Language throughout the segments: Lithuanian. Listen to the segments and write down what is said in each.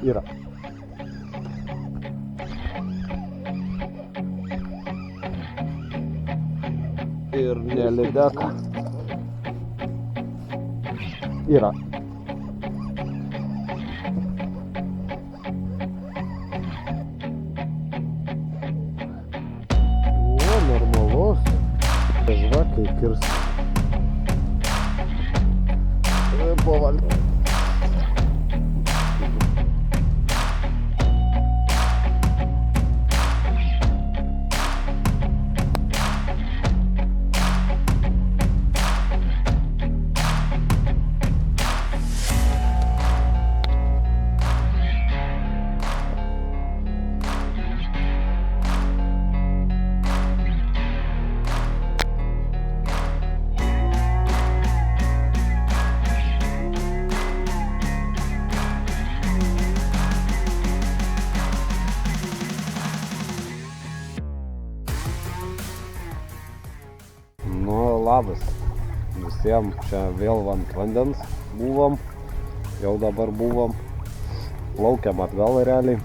Yra. Ir nelydeka. Yra. O, normalus. Žvakai kirs. Povalį. Labas visiems, čia vėl ant vandens buvom, jau dabar buvom, plaukiam atgal realiai.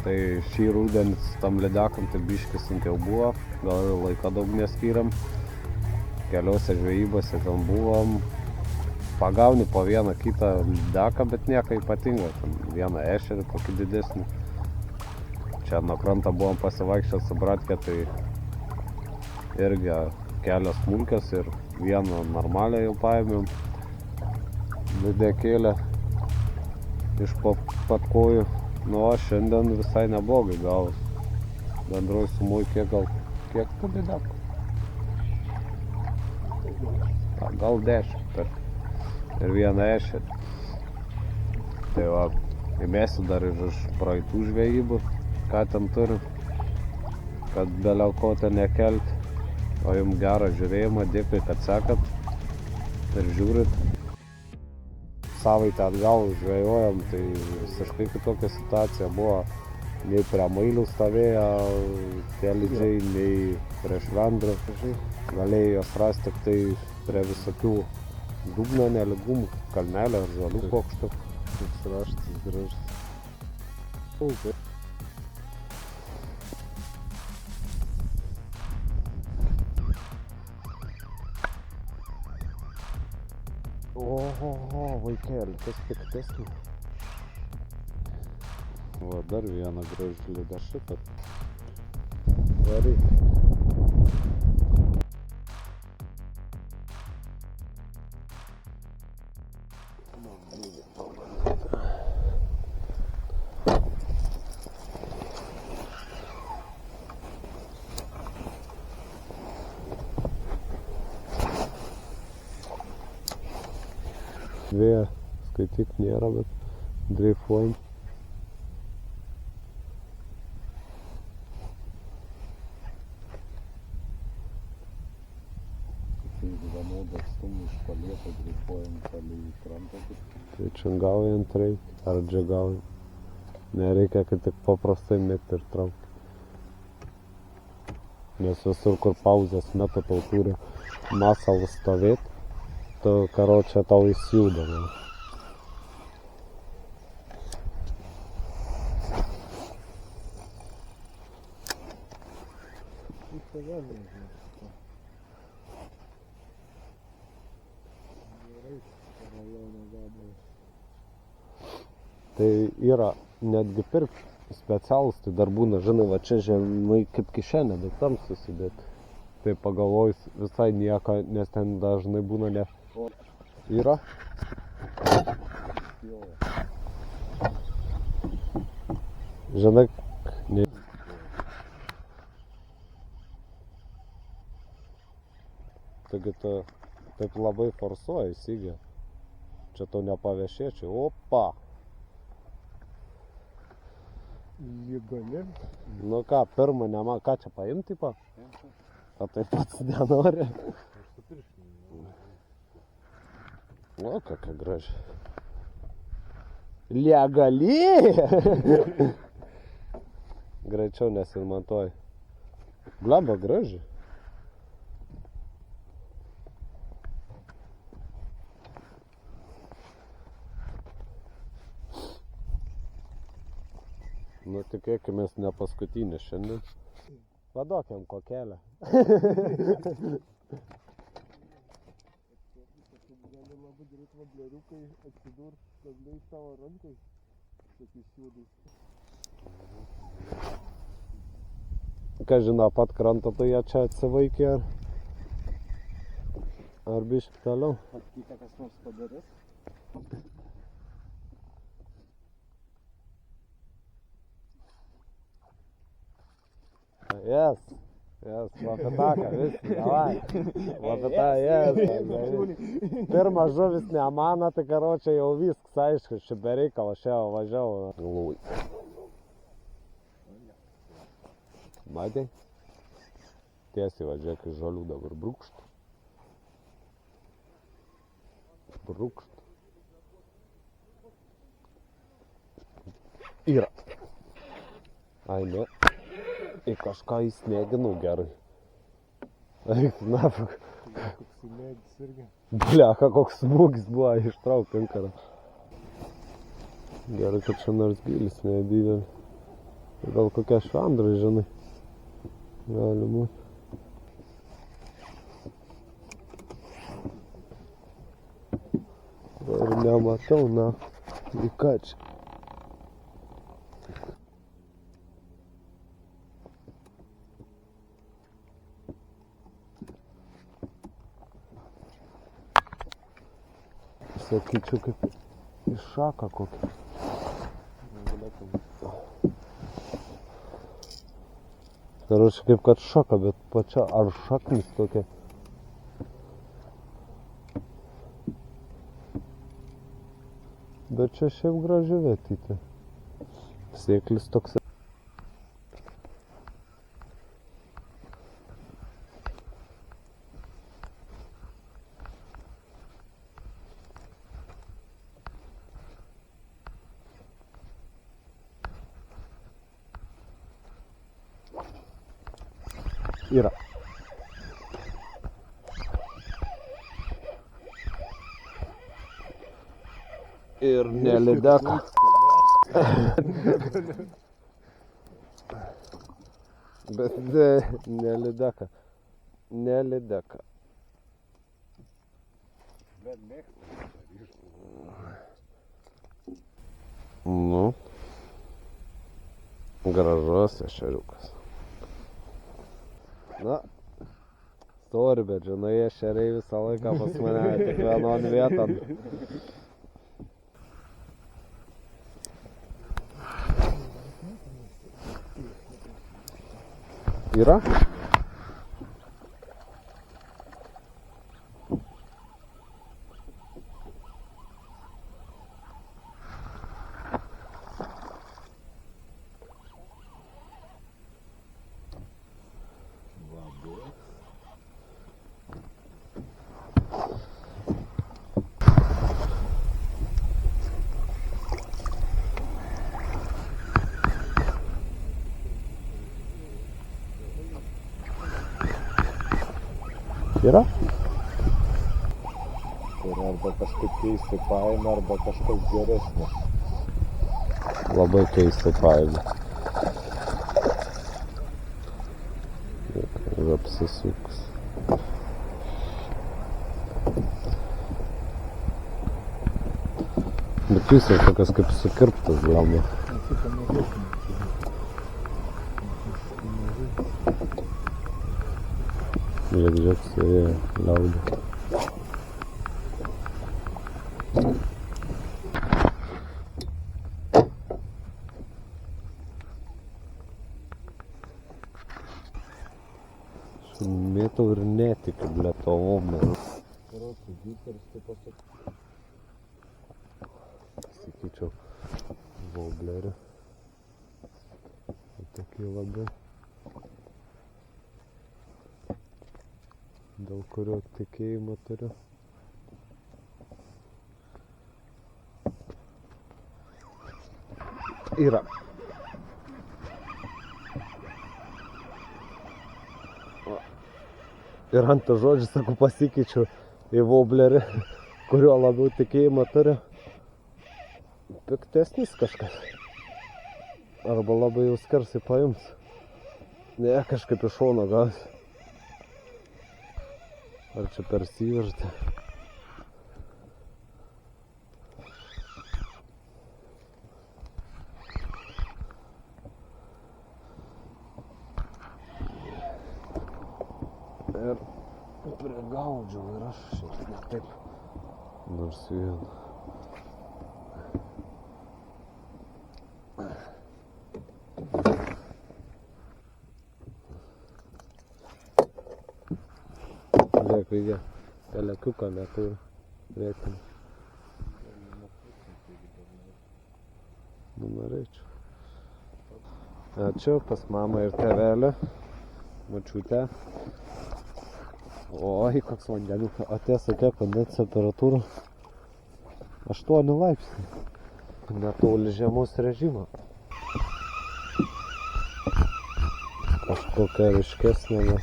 Tai šį rudenį tam lydekam tai biškį sunkiau buvo, gal laiką daug neskyriam, keliose žvejybose ten buvom, pagauni po vieną kitą lydeką, bet nieko ypatingo, ten vieną ešerį, kokį didesnį. Čia nuo krantą buvom pasivaikščioti su Bratke, tai irgi kelios smulkios ir vieną normalią jau paėmėm lydekėlę iš pat kojų. Nu, o šiandien visai neblogai gavos. Bendroj sumoj kiek tų lydekų? Gal 10 ir vieną ešerį. Tai va, įmėsiu dar ir iš praeitų žvejybų, ką ten turim, kad beliau ten nekelti. O jums gerą žiūrėjimą, dėkui, kad sekat ir žiūrit. Savaitę atgal žvejojom, tai visiškai kitokia situacija buvo. Nei prie mailių stovėjo tie lydžiai, nei prie švendrų. Galėjai jos rasti tik tai prie visokių dugno nelygumų, kalnelio ar žalių kuokštų. Toks raštas gražus. Oho, vaikeli, kas piktesnė. Va, dar vieną gražų lydą šitą. Varyk. Vėja, skaityk nėra, bet dreifuojam. Vienodą atstumą iš palieto dreifuojam palei krantą. Tai čingaujant reikia, ar džiagaujant. Nereikia, kad tik paprastai mėgti ir traukti. Nes visur, kur pauzės meta, tau turi masalą stovėti. Tu, karočią, tau įsijuda. Tai yra netgi pirkti specialus, tai dar būna, žinai, va čia žemai kaip kišenė, bet tam susidėti. Tai pagalvojus visai nieko, nes ten dažnai būna ne... Yra? Žinai, ne... Taigi tu taip labai forsuoji, Sigė. Čia to nepavešėčiai. Opa! Jėgali. Nu ką, pirmą nema, ką čia paimti, tipo? O tai pats nenori. O, kokia graži. Legali! Greičiau nesilmantuoji. Blemba graži. Nu, tikėkimės ne paskutinis šiandien. Paduokiam kokelę. Gali labai greit vableriukai atsidurs kabliais tavo rankai, tokiais jūdais. Ką žino, pat krantą tu jie čia atsivaikė ar biškį toliau? Pat kitą kas nors padarys. Yes, lapitaką, viską, davai. Lapita, yes. Pirmas žuvis ne mano, tai karočią jau viskas, aišku, čia bereikalo, šiandien važiavau. Lui. Matei? Tiesiai važiuok iš žolių dabar brūkšt. Brūkšt. Yra. Ai ne. Į kažką įsmėginau gerai. Eik, nafik. Koks įmėgis irgi. Bliaka, koks smūgis buvo, ištrauk inkarą. Gerai, kad čia nors gylis nedidelį. Gal kokia švandra, žinai. Gali būt. Ir nematau, na. Į ką čia? Sakyčiau, kaip iš šaką kokią. Karočią, kaip kad šaka, bet pačia ar šaknis tokia. Bet čia šiaip graži vietytė. Sėklis toks. Yra. Ir nelydeka. Bet nelydeka. Nelydeka. Nu. Gražus ešeriukas. Na, sorry, bet žinai, ešeriai visą laiką pas mane tik vienon vieton. Yra? Yra? Ir arba kažkaip keistai paėmė, arba kažkas geresnis. Labai keistai paėmė. Ir apsisuks. Bet visas tokias kaip sukirptas, blemba. Žiūrėk, sėja liaudė. Mėtau ir netikiu, ble, tovom. Karočių gyteris taip pasak. Sakyčiau, voblerį. Tokį labai. Dėl kurio tikėjimo turiu. Yra. Ir ant to žodžių, sakau, pasikeičiu į voblerį, kurio labiau tikėjimo turiu. Piktesnis kažkas. Arba labai jau skersai paims. Ne, kažkaip iš šono gas. Ar čia persiverti? Ir prigaudžiau ir aš šiek tiek taip. Nors vieną. Žiūrėk, reikia pelekiuką neturi. Vietinį. Nu, norėčiau. Ačiū pas mamą ir tėvelį. Močiutę. Oi, koks vandeniukas. Atėjo kiek vandens temperatūra? 8 laipsniai. Netoli žiemos režimo. Kažkokia ryškesnė.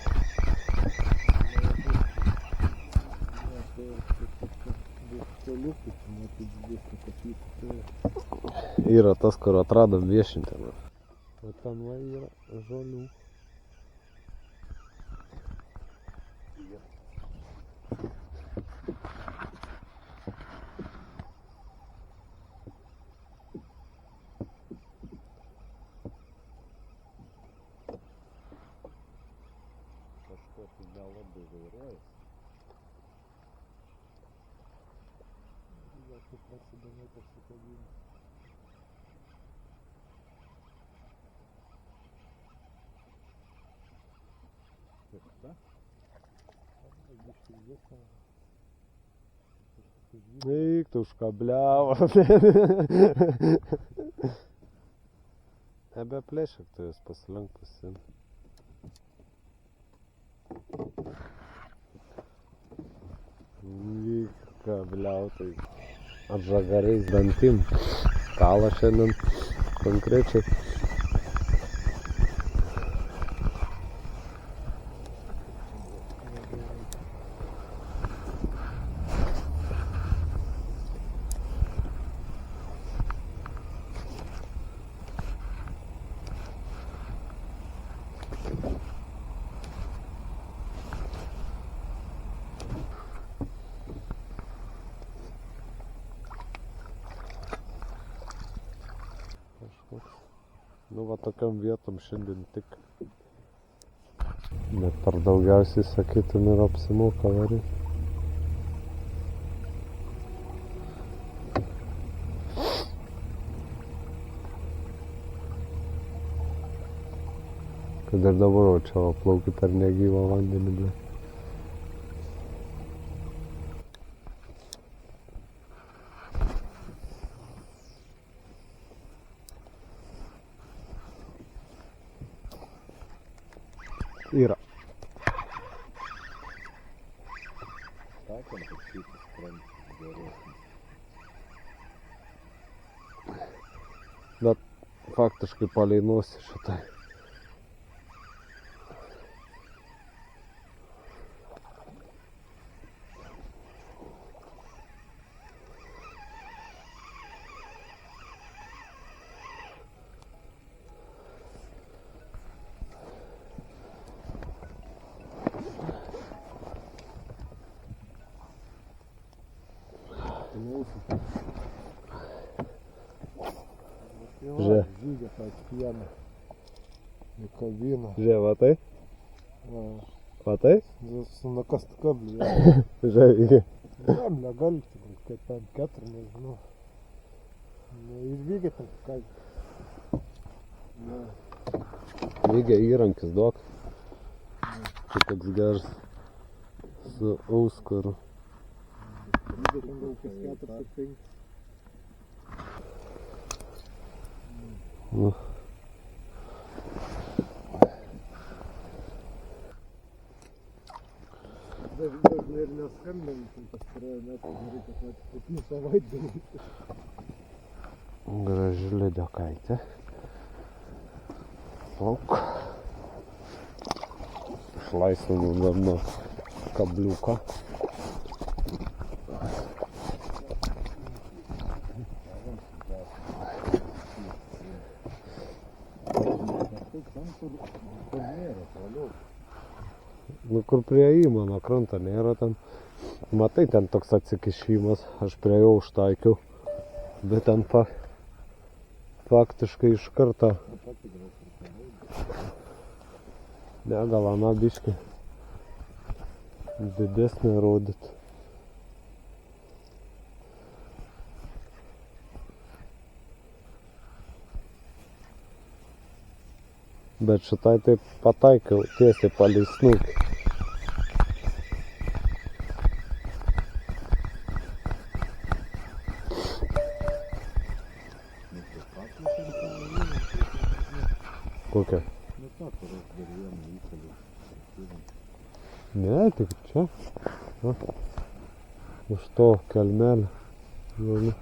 Yra tas, kur atradom viešinti. O ten va yra žolių. Kažkokį nelabai vairuojas. Я тут працюдаю посвітові. Так? Ей, ктушка блява. Ебе плешек, то есть посленг посин. Ей, кабляв, tai atžagariais dantim. Kala šiandien konkrečiai. Nu, va tokiam vietom šiandien tik. Net per daugiausiai sakytum ir apsimoka varyti. Kad ir dabar čia plaukiu per negyvą vandenį, ble. Yra. Sakėm, kad šitas krantas geresnis. Bet faktiškai palei nosį šitai. Že. Žygė tą pieną į kabiną. Že, matai? Va, Matai? su nakast kablį. Že, iki. Jam negali, kaip ten 4, nežinau. Išvykė ten ką. Lygiai įrankis duok. Tai toks geras su auskaru. Lygiai ten gal kas 4 ar 5. Nu. Dažnai ir neskambinti pastaruoju metu, reikia paskutinį savaitgalį. Graži lydekaitė. Plauk. Išlaisvinu dar nuo kabliuko. kur nėra toliau. Nu kur prieimo nuo kranto nėra ten. Matai, ten toks atsikišimas, aš prie jo užtaikiau. Bet ten faktiškai iš karto. Ne, gal ana biškį didesnė rodyt. Bet šitai taip pataikiau tiesiai palei snukį. Kokia? Nu ta, kur aš dar vieną įkaliu. Ne, tik čia. Va. Už to kelmelį. Gali.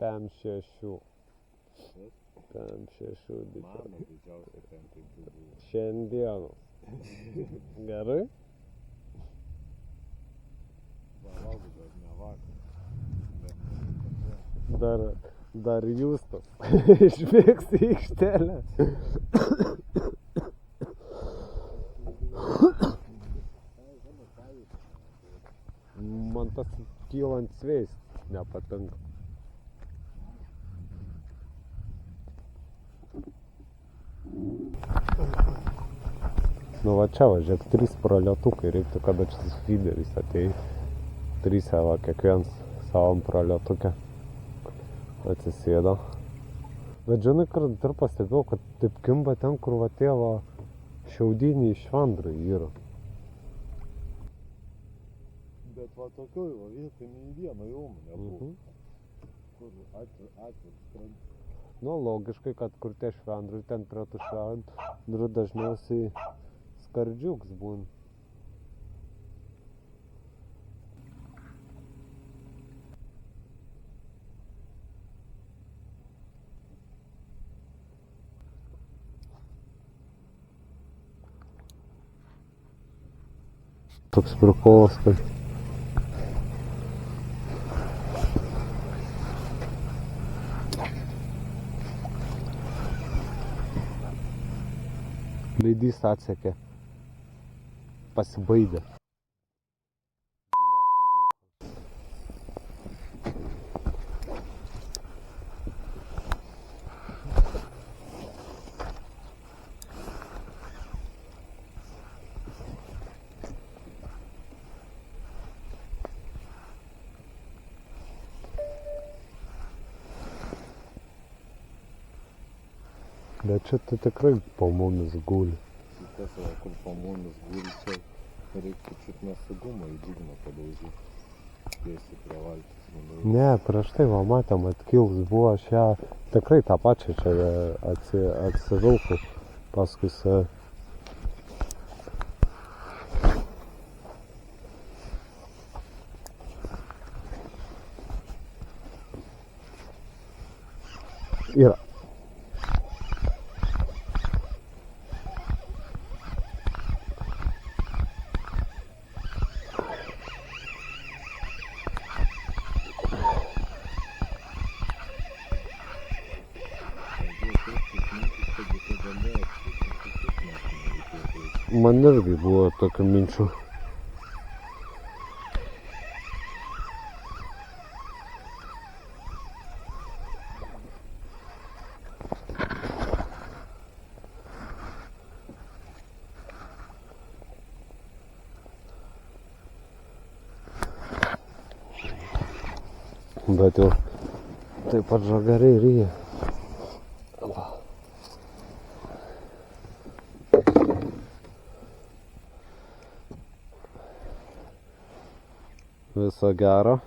Pem šešių. Mano didžiausia ten tai buvo. Šiandieną. Gerai? Valaugu, bet ne vakar. Dar Justas išbėgs į aikštelę. Man tas kylant sveist nepatinka. Nu va čia važiuok, 3 pralietukai, reiktų kada šis feederis atėjo. 3 va, kiekvienas savam pralietuke atsisėdo. Bet žinai, kad dar pastebėjau, kad taip kimba ten, kur va tie va šiaudiniai švendrai yra. Bet va tokioj va vietoj nei vieno jaumo nebuvo. Kur atviras krantas. Nu, logiškai, kad kur tie švendrai, ten prie tų švendrų dažniausiai skardžiuks būna. Toks prikolas, kad leidys atsekė, pasibaidė. Bet čia tai tikrai po mumis guli. Šitas va, kur po mumis guli, čia reiktų čiut nesaugumo į dugną padaužyti. Tiesiai prie valtis. Ne, prieš tai va matėm atkils buvo, aš ją tikrai tą pačią čia atsivilku paskui save. Yra. Man irgi buvo tokių minčių. Bet jau taip pat žagariai ryja. Viso gero.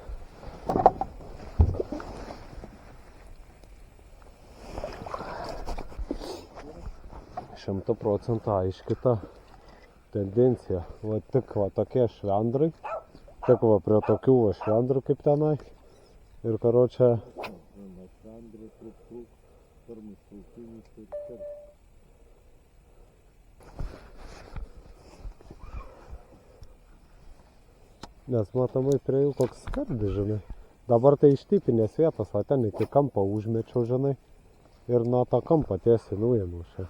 100% aiški ta tendencija. Va tik va tokie švendrai. Tik va prie tokių va švendrų kaip tenai. Ir karočią... Švendrai truk, pirmus traukinis ir skart. Nes matomai prie jų koks skardis, žinai. Dabar tai iš tipinės vietos, va ten iki kampo užmečiau, žinai. Ir nuo to kampo tiesiai nuėmiau čia.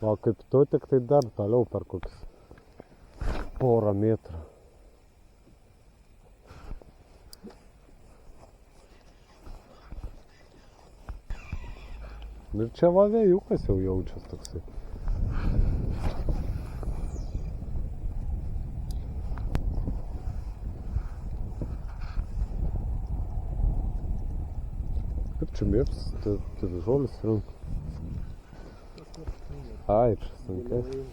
O kaip tu, tik tai dar toliau per kokius porą metrų. Ir čia va vėjukas jau jaučias toksai. Kaip čia mėgs, tai žolis rink. Ai, čia sunkiai.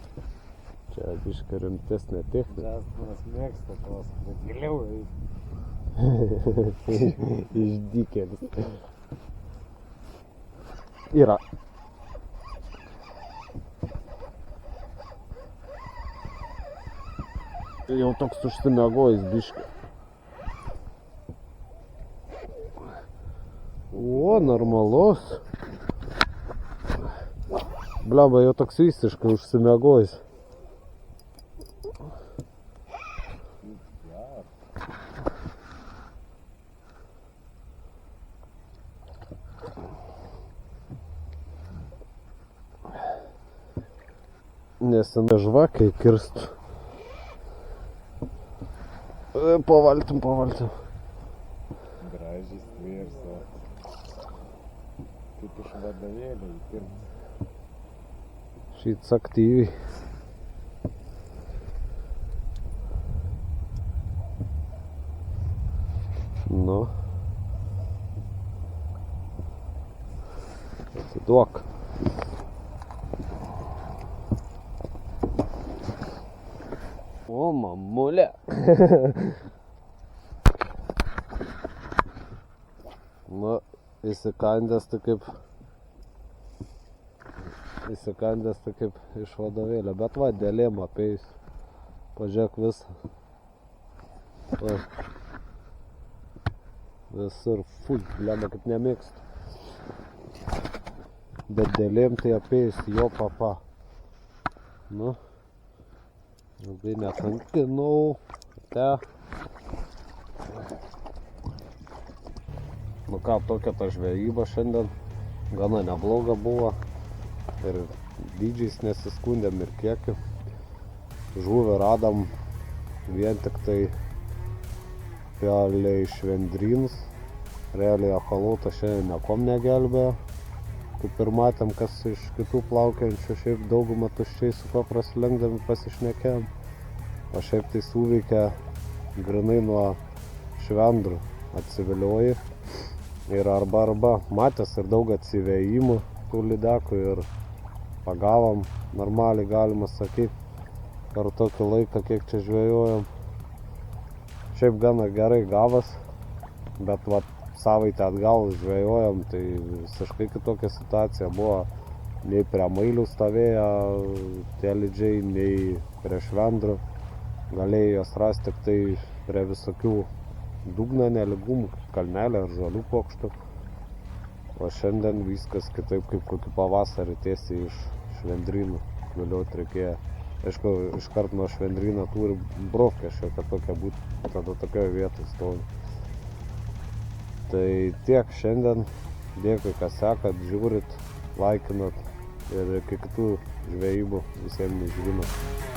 Čia biškai rimtesnė technika. Džastinas mėgsta tos, bet giliau Išdykėlis. Yra. Jau toks užsimiegojęs biškai. O, normalus. Blemba, jau toks visiškai užsimiegojęs. Nesenai žvakai kirstų. Pavaltim. Gražiai stvirso. Kaip iš vadovėlio įkirps. Šits aktyviai. Nu. Atiduok. O, mamulė. Nu, įsikandęs tai kaip iš vadovėlio, bet va, dėlėm apeis. Pažiūrėk visą. Va. Visur, fui, blemba, kaip nemėgstu. Bet dėlėm tai apeis, jo papa. Nu. Ilgai nekankinau. Te. Nu ką, tokia ta žvejyba šiandien. Gana nebloga buvo. Ir dydžiais nesiskundėm ir kiekiu. Žuvį radom vien tik tai realiai švendrynus. Realiai echolotas šiandien nekom negelbėjo. Kaip ir matėm, kas iš kitų plaukiančių, šiaip daugumą tuščiai su kuo prasilenkdami pasišnekėjom. O šiaip tai suveikia grinai nuo švendrų atsivilioji. Ir arba matęs ir daug atsivėjimų tų lydekų ir pagavom normaliai, galima sakyti, per tokį laiką, kiek čia žvejojom. Šiaip gana gerai gavas, bet vat savaitę atgal žvejojom, tai visiškai kitokia situacija buvo. Nei prie mailių stovėjo tie lydžiai, nei prie švendrų. Galėjai jas rasti tik tai prie visokių dugno nelygumų, kalnelio ar žolių pokštų. O šiandien viskas kitaip, kaip kokį pavasarį tiesiai iš švendrynų viliot reikėjo. Aišku, iškart nuo švendryno turi brovkę šiokia tokia būti, tada tokioje vietoje stovi. Tai tiek šiandien, dėkui, kas sekat, žiūrit, laikinat ir iki kitų žvejybų visiems nežinot.